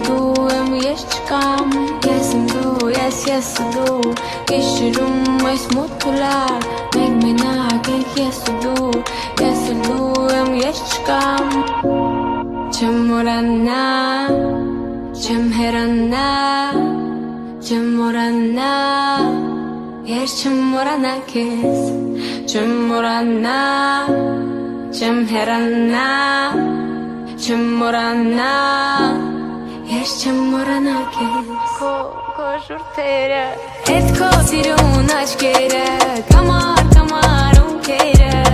դու եմ ես չկամ Ես եմ դու, ես դու Գիշերում այս մութուլար Մենք մենակ ենք ես ու դու եմ ես չկամ Չեմ մորանա, չեմ հեռանա Չեմ մորանա Ես չեմ մորանա քեզ Չեմ մորանա Չեմ հեռանա Չեմ մորանա Ես չեմ մորանա քեզ Քո շուրթերը Հետ քո սիրուն աչքերը Կամար ունքերը